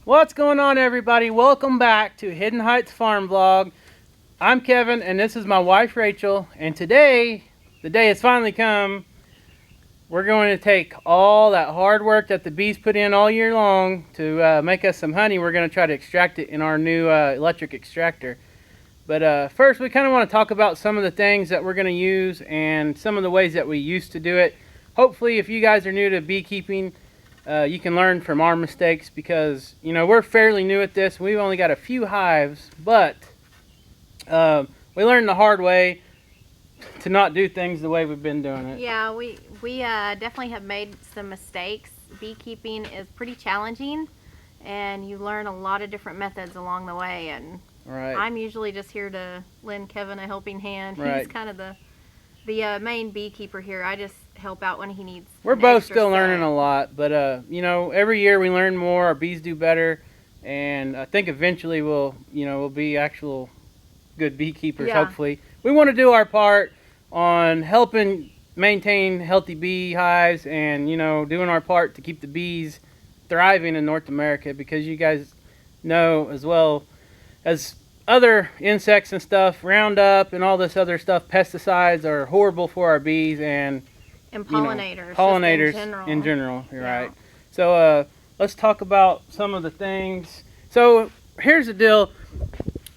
What's going on, everybody? Welcome back to Hidden Heights Farm Vlog. I'm Kevin and this is my wife Rachel, and today the day has finally come. We're going to take all that hard work that the bees put in all year long to make us some honey. We're going to try to extract it in our new electric extractor. But first we kind of want to talk about some of the things that we're going to use and some of the ways that we used to do it. Hopefully if you guys are new to beekeeping, you can learn from our mistakes, because you know we're fairly new at this. We've only got a few hives, but we learned the hard way to not do things the way we've been doing it. Yeah, we definitely have made some mistakes. Beekeeping is pretty challenging, and you learn a lot of different methods along the way. And Right. I'm usually just here to lend Kevin a helping hand. Right. He's kind of the main beekeeper here. I just help out when he needs. We're both still learning a lot, but you know, every year we learn more. Our bees do better, and I think eventually we'll be actual good beekeepers. Yeah. Hopefully, we want to do our part on helping maintain healthy bee hives, and doing our part to keep the bees thriving in North America, because you guys know as well as other insects and stuff, Roundup and all this other stuff, pesticides are horrible for our bees and pollinators. Pollinators in general. You're right. So let's talk about some of the things. So here's the deal.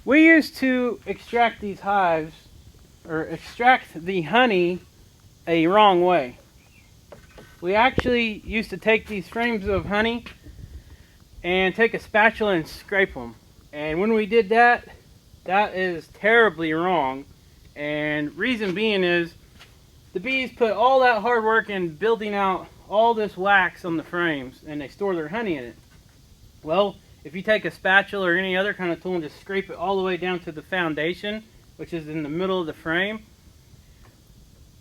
We used to extract these hives, or extract the honey, a wrong way. We actually used to take these frames of honey and take a spatula and scrape them. And when we did that, that is terribly wrong. And reason being is the bees put all that hard work in building out all this wax on the frames, and they store their honey in it. Well, if you take a spatula or any other kind of tool and just scrape it all the way down to the foundation, which is in the middle of the frame,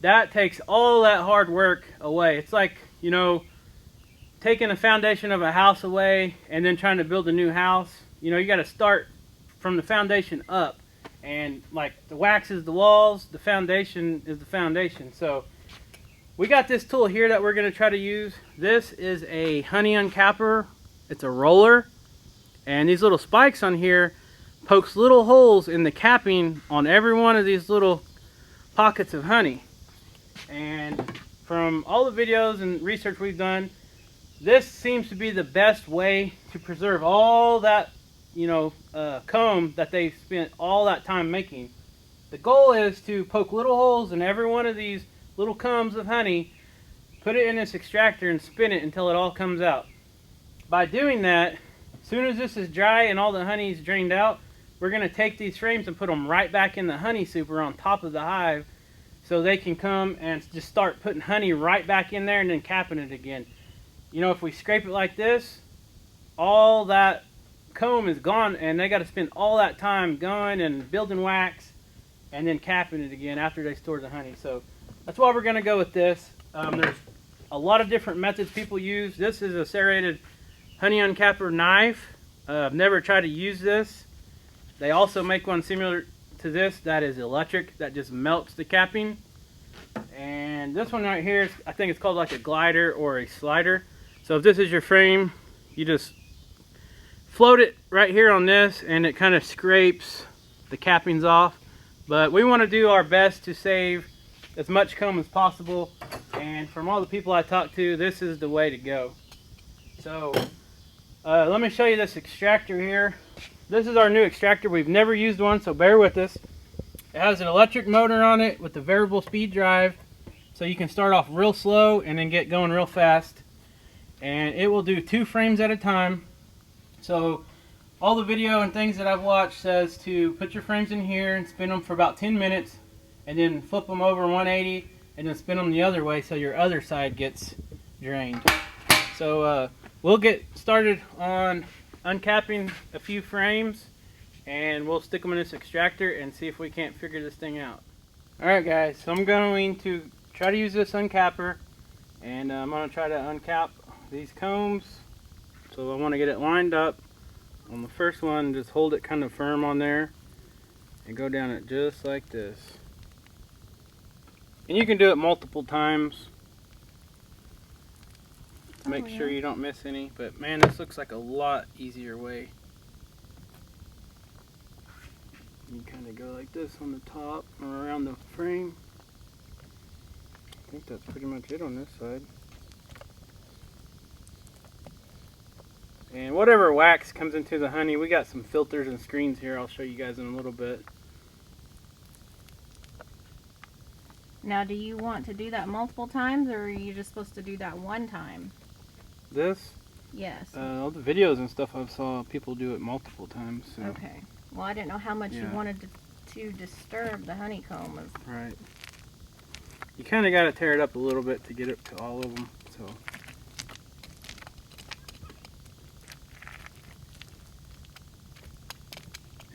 that takes all that hard work away. It's like, taking the foundation of a house away and then trying to build a new house. You got to start from the foundation up, and like the wax is the walls, the foundation is the foundation. So we got this tool here that we're going to try to use. This is a honey uncapper. It's a roller, and these little spikes on here pokes little holes in the capping on every one of these little pockets of honey. And from all the videos and research we've done, this seems to be the best way to preserve all that comb that they spent all that time making. The goal is to poke little holes in every one of these little combs of honey, put it in this extractor and spin it until it all comes out. By doing that, as soon as this is dry and all the honey is drained out, we're going to take these frames and put them right back in the honey super on top of the hive, so they can come and just start putting honey right back in there and then capping it again. If we scrape it like this, all that comb is gone, and they got to spend all that time going and building wax and then capping it again after they store the honey. So that's why we're going to go with this. There's a lot of different methods people use. This is a serrated honey uncapper knife. I've never tried to use this. They also make one similar to this that is electric, that just melts the capping. And this one right here, I think it's called like a glider or a slider. So if this is your frame, you just float it right here on this, and it kind of scrapes the cappings off. But we want to do our best to save as much comb as possible, and from all the people I talked to, this is the way to go. So let me show you this extractor here. This is our new extractor. We've never used one, so bear with us. It has an electric motor on it with a variable speed drive, so you can start off real slow and then get going real fast, and it will do 2 frames at a time. So all the video and things that I've watched says to put your frames in here and spin them for about 10 minutes, and then flip them over 180 and then spin them the other way so your other side gets drained. So we'll get started on uncapping a few frames, and we'll stick them in this extractor and see if we can't figure this thing out. Alright guys, so I'm going to try to use this uncapper, and I'm going to try to uncap these combs. So I want to get it lined up on the first one, just hold it kind of firm on there and go down it just like this. And you can do it multiple times. make sure you don't miss any. But man, this looks like a lot easier way. You kind of go like this on the top or around the frame. I think that's pretty much it on this side. And whatever wax comes into the honey, we got some filters and screens here. I'll show you guys in a little bit. Now, do you want to do that multiple times, or are you just supposed to do that one time? This? Yes. All the videos and stuff I've saw people do it multiple times. So. Okay. Well, I didn't know how much you wanted to disturb the honeycomb. Right. You kind of got to tear it up a little bit to get it to all of them. So.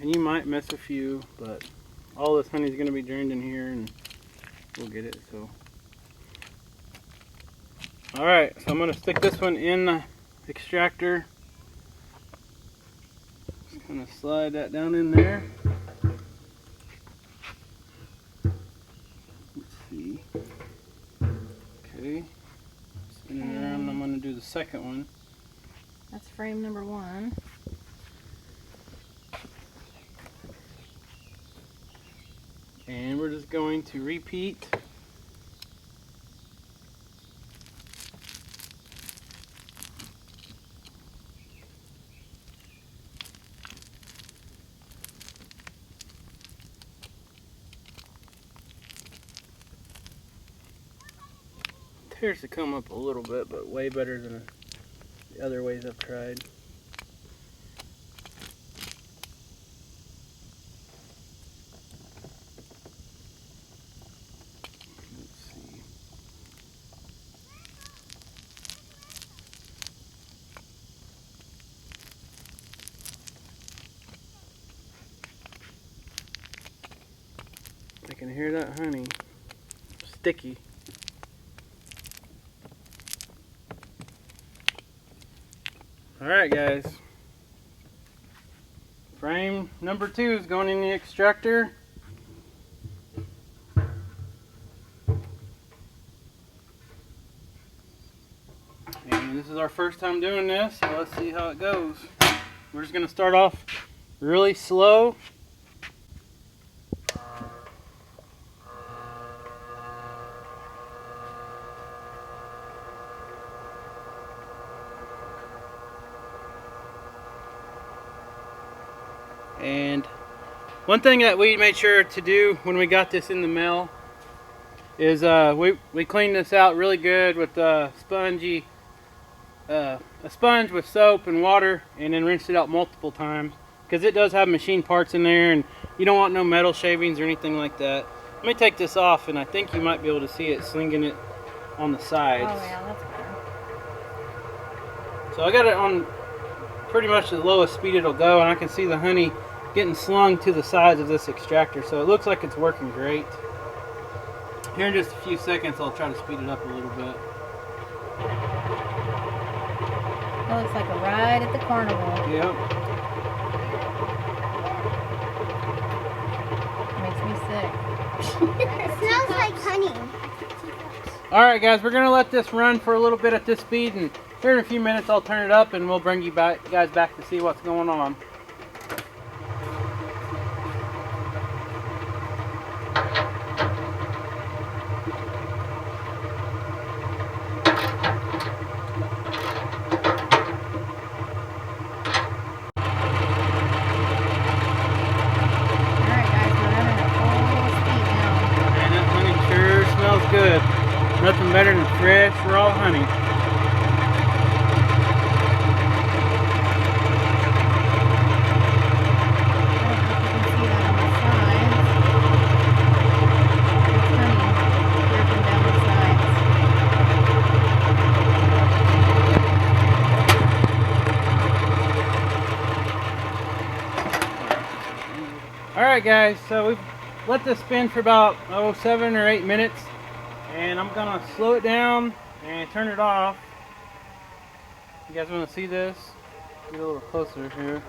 And you might miss a few, but all this honey is going to be drained in here, and we'll get it. So. All right. So I'm going to stick this one in the extractor. Just kind of slide that down in there. Okay, spin it around. I'm going to do the second one. That's frame number 1. And we're just going to repeat. Appears to come up a little bit, but way better than the other ways I've tried. Let's see. I can hear that honey. Sticky. Alright guys, frame number 2 is going in the extractor. And this is our first time doing this, so let's see how it goes. We're just going to start off really slow. And one thing that we made sure to do when we got this in the mail is we cleaned this out really good with a sponge with soap and water, and then rinsed it out multiple times, because it does have machine parts in there, and you don't want no metal shavings or anything like that. Let me take this off, and I think you might be able to see it slinging it on the sides. Oh yeah, that's better. So I got it on pretty much the lowest speed it'll go, and I can see the honey getting slung to the sides of this extractor, so it looks like it's working great. Here in just a few seconds I'll try to speed it up a little bit. It looks like a ride at the carnival. Yep. Makes me sick. It smells like honey. Alright guys, we're going to let this run for a little bit at this speed, and here in a few minutes I'll turn it up and we'll bring you guys back to see what's going on. Good. Nothing better than fresh, raw honey. Alright guys, so we've let this spin for about 7 or 8 minutes. And I'm gonna slow it down and turn it off. You guys wanna see this? Get a little closer here.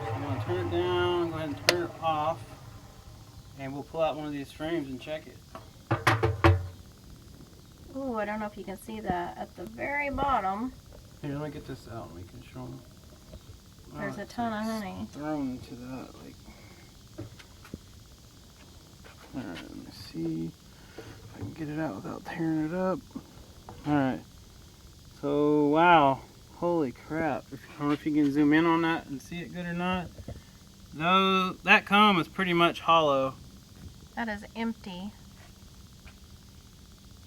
So I'm gonna turn it down, go ahead and turn it off. And we'll pull out one of these frames and check it. Ooh, I don't know if you can see that at the very bottom. Here, let me get this out and we can show them. There's a ton of honey. Thrown to that, like. Alright, let me see if I can get it out without tearing it up. Alright. So, wow. Holy crap. I don't know if you can zoom in on that and see it good or not. Though, that comb is pretty much hollow. That is empty.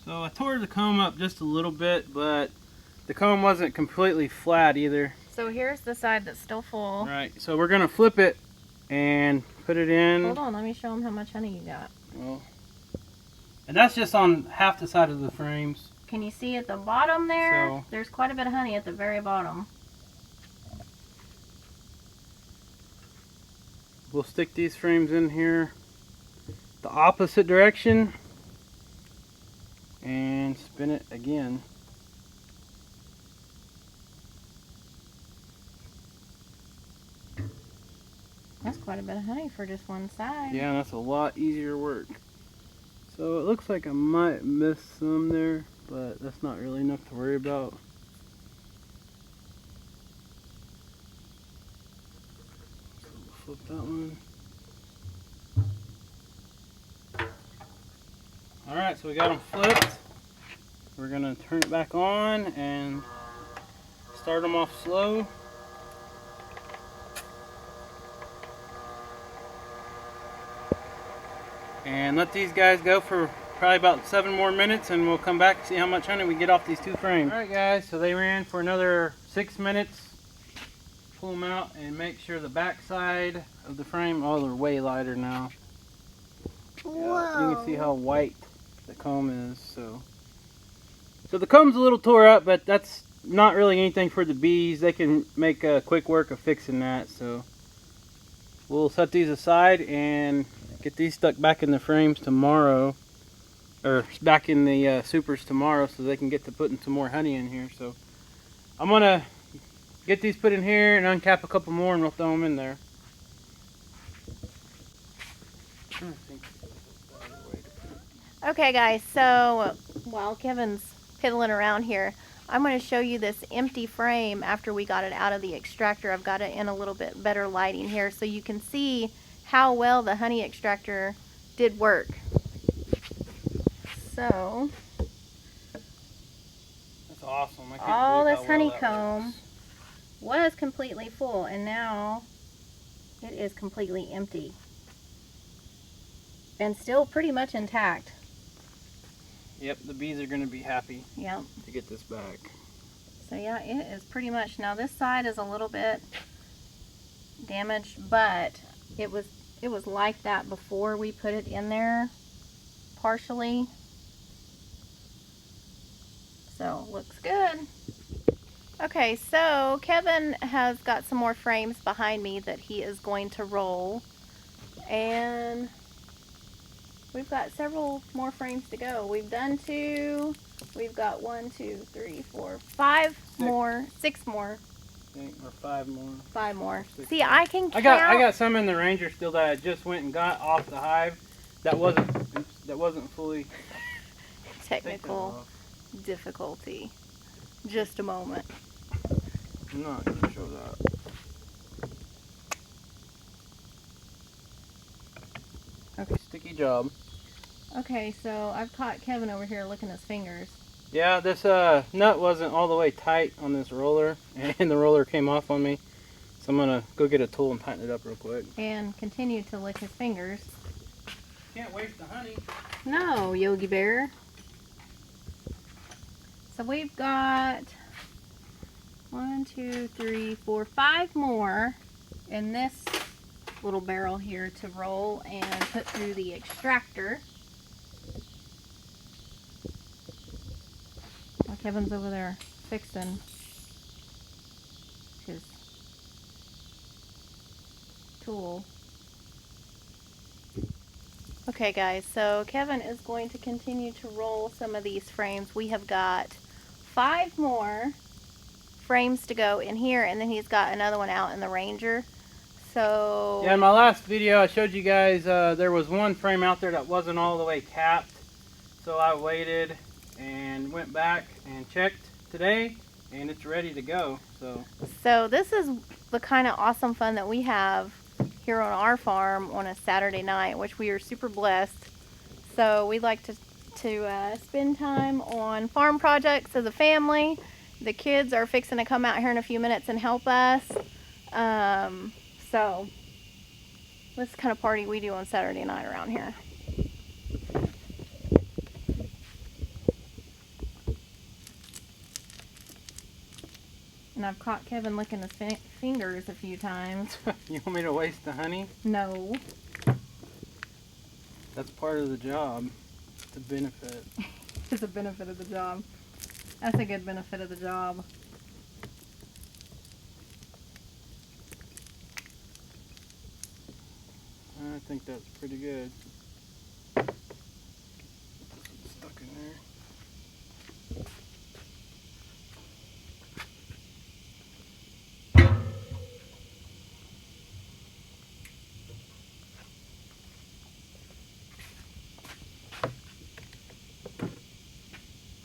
So I tore the comb up just a little bit, but the comb wasn't completely flat either. So here's the side that's still full. Right, so we're gonna flip it and put it in. Hold on, let me show them how much honey you got. Well, and that's just on half the side of the frames. Can you see at the bottom there? So, there's quite a bit of honey at the very bottom. we'll stick these frames in here the opposite direction and spin it again. That's quite a bit of honey for just one side. Yeah, that's a lot easier work. So it looks like I might miss some there, but that's not really enough to worry about. So we'll flip that one. Alright, so we got them flipped. We're going to turn it back on and start them off slow. And let these guys go for probably about 7 more minutes, and we'll come back and see how much honey we get off these 2 frames. Alright guys, so they ran for another 6 minutes. Pull them out and make sure the back side of the frame, oh, they're way lighter now. Whoa. Yeah, you can see how white the comb is. So the comb's a little tore up, but that's not really anything for the bees. They can make quick work of fixing that. So we'll set these aside and get these stuck back in the frames tomorrow, or back in the supers tomorrow, so they can get to putting some more honey in here. So I'm gonna get these put in here and uncap a couple more, and we'll throw them in there. Okay guys, so while Kevin's piddling around here, I'm going to show you this empty frame after we got it out of the extractor. I've got it in a little bit better lighting here so you can see how well the honey extractor did work. So, That's awesome. I can't all believe this how well that honeycomb works. was completely full, and now it is completely empty. And still pretty much intact. Yep, the bees are going to be happy Yep. to get this back. So yeah, it is pretty much, now this side is a little bit damaged, but it was like that before we put it in there, partially. So looks good. Okay, so Kevin has got some more frames behind me that he is going to roll, and we've got several more frames to go. We've done 2. We've got 1, 2, 3, 4, 5 more, 6 more, Or 5 more. 5 more. 6 See, more. I can count. I got some in the Ranger still that I just went and got off the hive. That wasn't fully Technical difficulty. Just a moment. I'm not gonna show that. Okay. Sticky job. Okay, so I've caught Kevin over here licking his fingers. Yeah, this nut wasn't all the way tight on this roller, and the roller came off on me. So I'm gonna go get a tool and tighten it up real quick. And continue to lick his fingers. Can't waste the honey. No, Yogi Bear. So we've got 1, 2, 3, 4, 5 more in this little barrel here to roll and put through the extractor. While Kevin's over there fixing his tool. Okay guys, so Kevin is going to continue to roll some of these frames. We have got 5 more frames to go in here, and then he's got another one out in the Ranger. So yeah, in my last video I showed you guys there was one frame out there that wasn't all the way capped. So I waited and went back and checked today, and it's ready to go. So this is the kind of awesome fun that we have here on our farm on a Saturday night, which we are super blessed. So we like to spend time on farm projects as a family. The kids are fixing to come out here in a few minutes and help us. So this kind of party we do on Saturday night around here. And I've caught Kevin licking his fingers a few times. You want me to waste the honey? No. That's part of the job. It's a benefit. It's a benefit of the job. That's a good benefit of the job. I think that's pretty good. Stuck in there.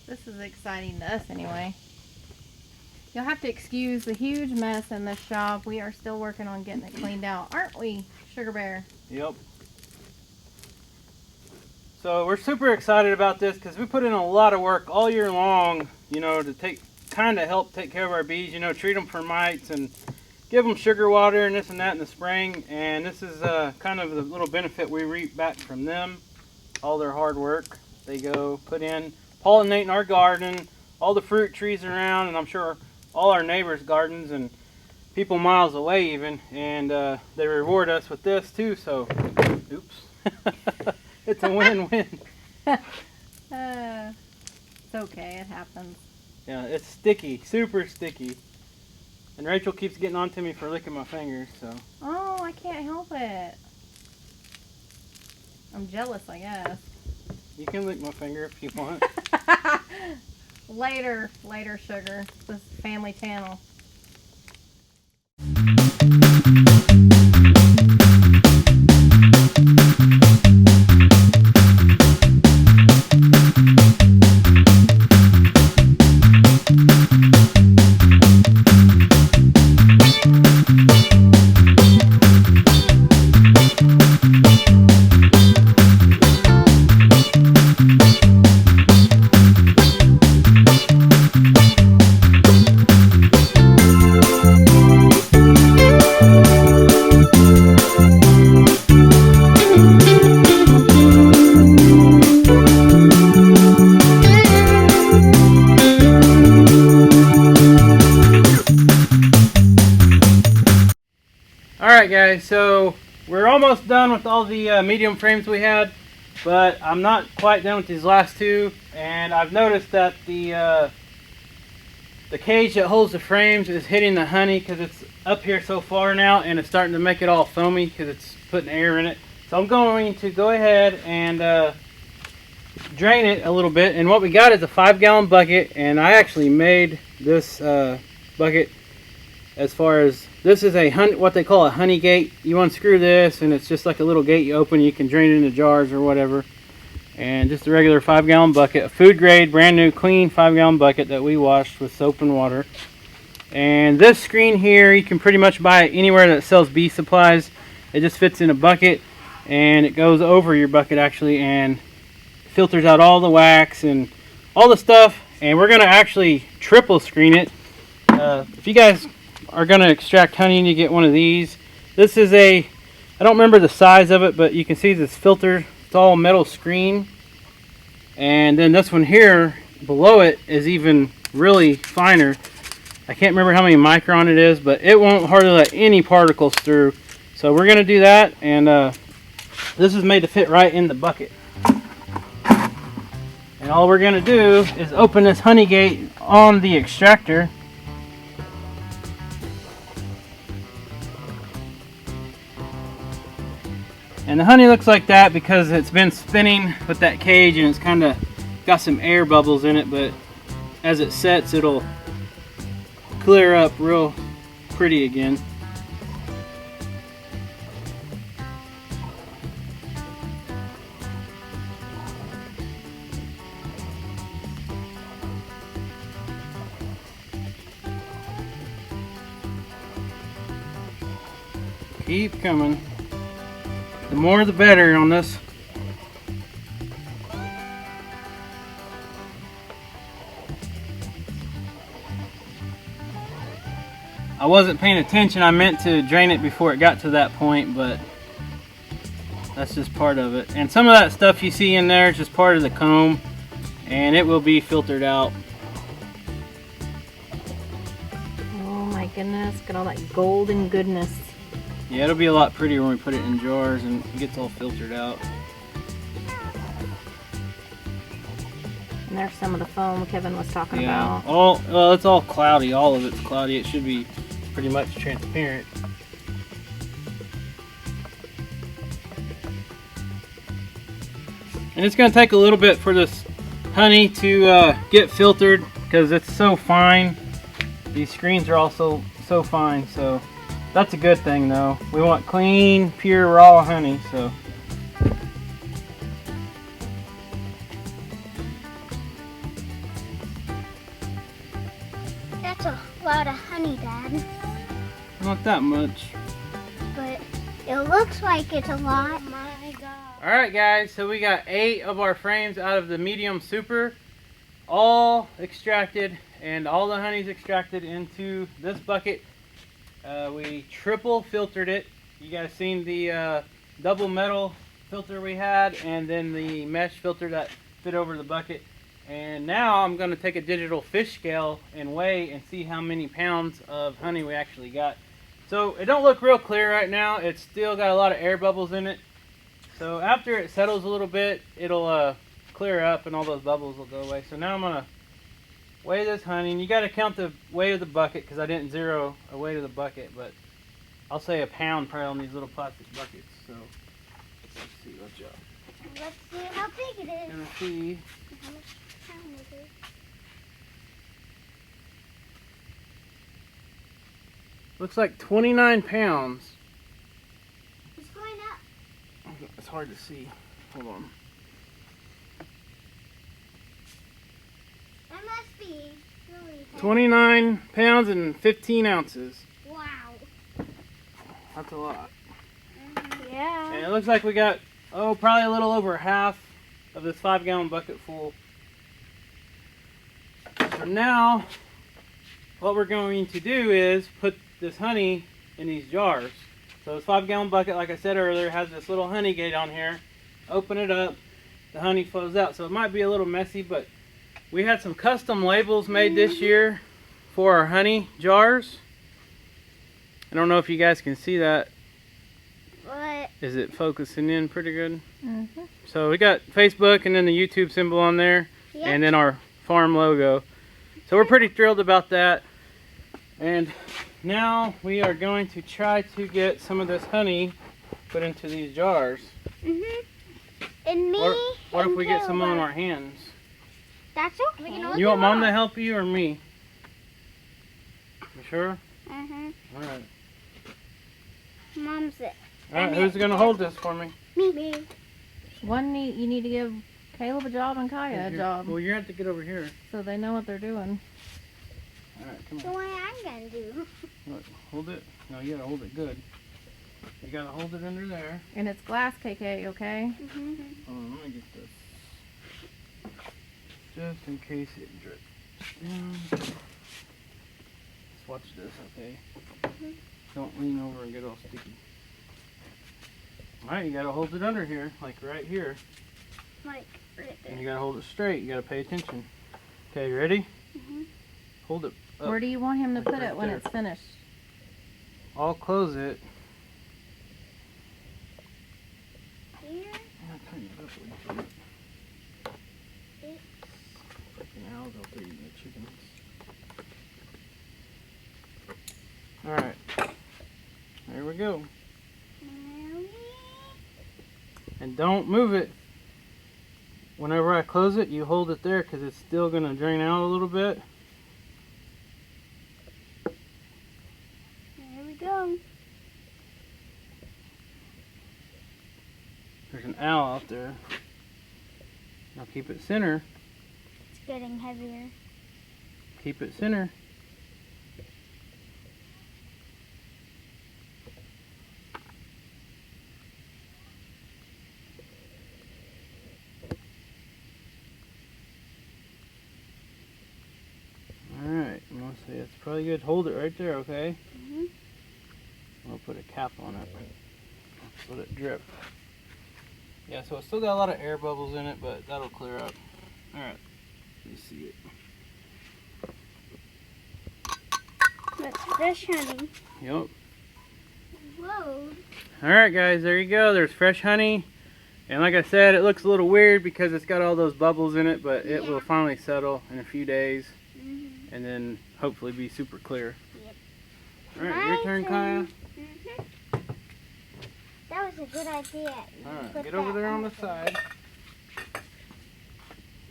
This is exciting to us anyway. You'll have to excuse the huge mess in this shop. We are still working on getting it cleaned out, aren't we, Sugar Bear? Yep. So we're super excited about this because we put in a lot of work all year long, you know, to kind of help take care of our bees, you know, treat them for mites and give them sugar water and this and that in the spring. And this is kind of the little benefit we reap back from them, all their hard work. They go put in pollinating our garden, all the fruit trees around, and I'm sure all our neighbors' gardens and people miles away even, and they reward us with this too, so oops. It's a win-win. It's okay, it happens. Yeah, it's sticky, super sticky, and Rachel keeps getting on to me for licking my fingers, so. Oh, I can't help it. I'm jealous, I guess. You can lick my finger if you want. Later, Sugar. This is family channel. Alright guys, so we're almost done with all the medium frames we had, but I'm not quite done with these last two, and I've noticed that the cage that holds the frames is hitting the honey because it's up here so far now, and it's starting to make it all foamy because it's putting air in it. So I'm going to go ahead and drain it a little bit, and what we got is a 5-gallon bucket, and I actually made this bucket as far as this is a what they call a honey gate. You unscrew this and it's just like a little gate you open. You can drain it into jars or whatever, and just a regular 5-gallon bucket, a food grade brand new clean 5-gallon bucket that we washed with soap and water. And this screen here you can pretty much buy it anywhere that sells bee supplies. It just fits in a bucket and it goes over your bucket actually and filters out all the wax and all the stuff. And we're going to actually triple screen it. If you guys are going to extract honey and you get one of these, this is I don't remember the size of it, but you can see this filter, it's all metal screen. And then this one here below it is even really finer. I can't remember how many micron it is, but it won't hardly let any particles through. So we're going to do that, and this is made to fit right in the bucket. And all we're going to do is open this honey gate on the extractor. And the honey looks like that because it's been spinning with that cage and it's kind of got some air bubbles in it, but as it sets it'll clear up real pretty again. Keep coming. The more the better on this. I wasn't paying attention. I meant to drain it before it got to that point, but that's just part of it. And some of that stuff you see in there is just part of the comb, and it will be filtered out. Oh my goodness, look at all that golden goodness. Yeah, it'll be a lot prettier when we put it in jars and it gets all filtered out. And there's some of the foam Kevin was talking about. Well, it's all cloudy. All of it's cloudy. It should be pretty much transparent. And it's going to take a little bit for this honey to get filtered because it's so fine. These screens are also so fine, so that's a good thing though. We want clean, pure, raw honey, so. That's a lot of honey, Dad. Not that much. But it looks like it's a lot. Oh my God. Alright guys, so we got 8 of our frames out of the medium super, all extracted, and all the honey's extracted into this bucket. We triple filtered it. You guys seen the double metal filter we had, and then the mesh filter that fit over the bucket. And now I'm going to take a digital fish scale and weigh and see how many pounds of honey we actually got. So it don't look real clear right now. It's still got a lot of air bubbles in it. So after it settles a little bit, it'll clear up and all those bubbles will go away. So now I'm going to weigh this honey. And you got to count the weight of the bucket because I didn't zero a weight of the bucket. But I'll say a pound probably on these little plastic buckets. So let's see, watch out. Let's see how big it is. Gonna see. How much pound is it? Looks like 29 pounds. It's going up. It's hard to see. Hold on. That must be really heavy. 29 pounds and 15 ounces. Wow. That's a lot. Yeah. And it looks like we got, probably a little over half of this 5-gallon bucket full. So now, what we're going to do is put this honey in these jars. So this 5-gallon bucket, like I said earlier, has this little honey gate on here. Open it up, the honey flows out. So it might be a little messy, but we had some custom labels made this year for our honey jars. I don't know if you guys can see that. What? Is it focusing in pretty good? Mm-hmm. So we got Facebook and then the YouTube symbol on there, Yep. and then our farm logo. So we're pretty thrilled about that. And now we are going to try to get some of this honey put into these jars. And me. What if and we get some on Taylor. our hands? That's okay. You want Mom to help you or me? You sure? All right. Mom's it. All right. Who's gonna hold this for me? Me. You need to give Caleb a job and Kaya a Here. job Well, you have to get over here. so they know what they're doing. All right. Come So on. what I'm gonna do? Look, hold it. No, you gotta hold it good. You gotta hold it under there. And it's glass, KK, okay? Hold on, let me get this. Just in case it drips down. Let's watch this, okay? Don't lean over and get all sticky. Alright, you gotta hold it under here, like right here. Like right And there. you gotta hold it straight, you gotta pay attention. Okay, you ready? Hold it up. Where do you want him to Like put right it when there. it's finished? I'll close it. Here. I'll turn it up a little bit. Freaking owls out there eating the chickens. Alright. There we go. And don't move it. Whenever I close it, you hold it there because it's still going to drain out a little bit. There we go. There's an owl out there. Now keep it center. It's getting heavier. Keep it center. probably good. Hold it right there, okay? Mhm. We'll put a cap on it. Let it drip. Yeah, so it's still got a lot of air bubbles in it, but that'll clear up. Alright, let me see it. That's fresh honey. Yep. Whoa. Alright guys, there you go. There's fresh honey. And like I said, it looks a little weird because it's got all those bubbles in it, but it will finally settle in a few days. Mhm. And then hopefully be super clear. Yep. Alright, your turn, Kaya. Mhm. That was a good idea. Alright, Put get over that there on the side.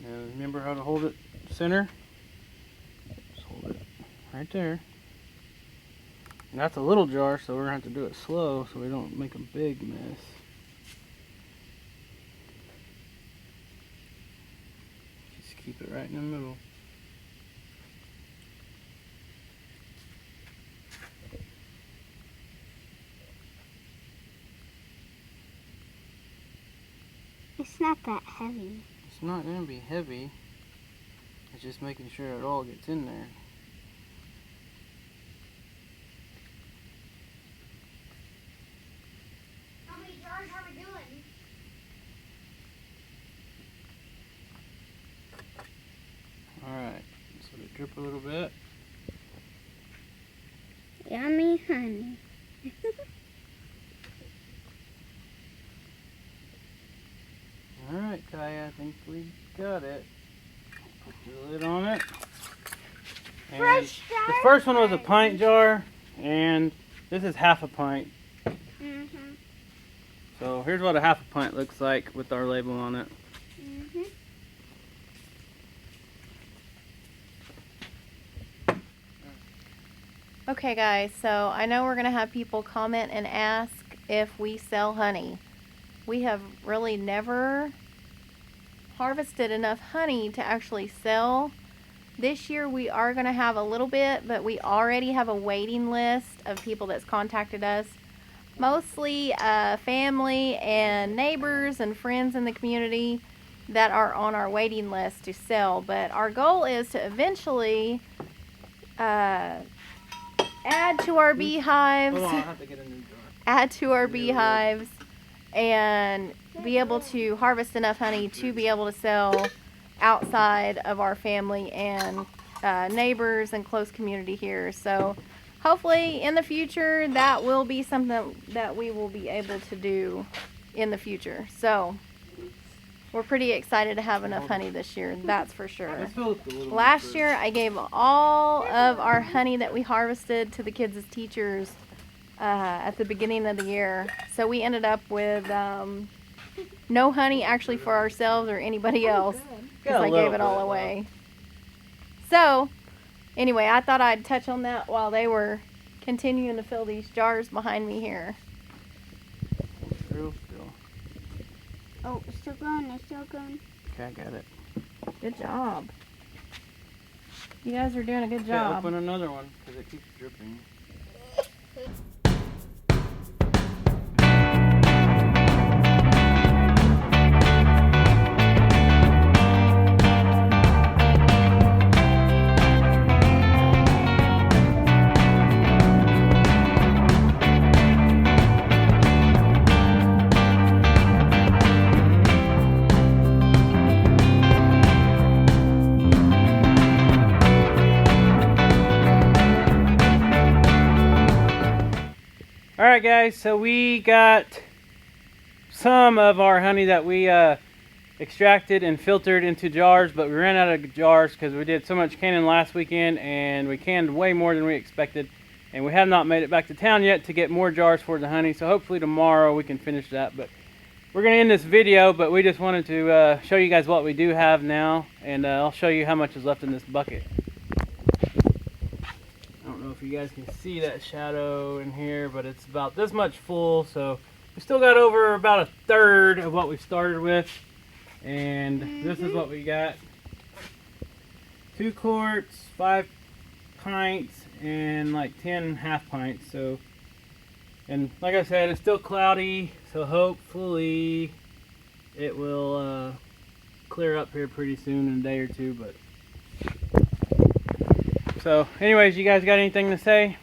And remember how to hold it center. Just hold it right there. And that's a little jar, so we're going to have to do it slow so we don't make a big mess. Just keep it right in the middle. It's not that heavy. It's not going to be heavy. It's just making sure it all gets in there. How many jars are we doing? Alright, so let it drip a little bit. Yummy honey. Alright, Kaya, I think we got it. Put the lid on it. And Fresh the first one was a pint jar, and this is half a pint. Mhm. So here's what a half a pint looks like with our label on it. Mhm. Okay guys, so I know we're going to have people comment and ask if we sell honey. We have really never harvested enough honey to actually sell. This year we are going to have a little bit, but we already have a waiting list of people that's contacted us. Mostly family and neighbors and friends in the community that are on our waiting list to sell. But our goal is to eventually add to our beehives, Hold on, I'll have to get a new jar. add to our beehives, and be able to harvest enough honey to be able to sell outside of our family and neighbors and close community here. So hopefully in the future that will be something that we will be able to do in the future. So we're pretty excited to have enough honey this year, that's for sure. Let's fill it a little bit Last first. year I gave all of our honey that we harvested to the kids as teachers at the beginning of the year. So we ended up with no honey actually for ourselves or anybody else because Got a I little gave it all bit away. So anyway, I thought I'd touch on that while they were continuing to fill these jars behind me here. Real still. Oh, it's still going. It's still going. Okay, I got it. Good job. You guys are doing a good Okay, job. open another one because it keeps dripping. Alright guys, so we got some of our honey that we extracted and filtered into jars, but we ran out of jars because we did so much canning last weekend and we canned way more than we expected, and we have not made it back to town yet to get more jars for the honey, so hopefully tomorrow we can finish that. But we're going to end this video, but we just wanted to show you guys what we do have now, and I'll show you how much is left in this bucket. I don't know if you guys can see that shadow in here, but it's about this much full, so we still got over about a third of what we started with. And this is what we got: 2 quarts, 5 pints, and like 10 half pints. So, and like I said, it's still cloudy, so hopefully it will clear up here pretty soon in a day or two. But So anyways, you guys got anything to say?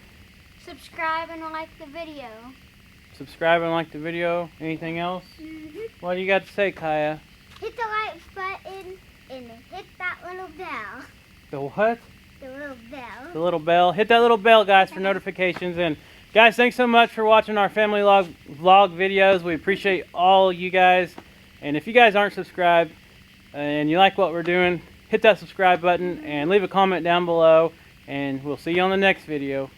Subscribe and like the video. Subscribe and like the video. Anything else? What do you got to say, Kaya? Hit the like button and hit that little bell. The what? The little bell. The little bell. Hit that little bell, guys, for notifications. And guys, thanks so much for watching our family vlog videos. We appreciate all you guys. And if you guys aren't subscribed and you like what we're doing, hit that subscribe button and leave a comment down below. And we'll see you on the next video.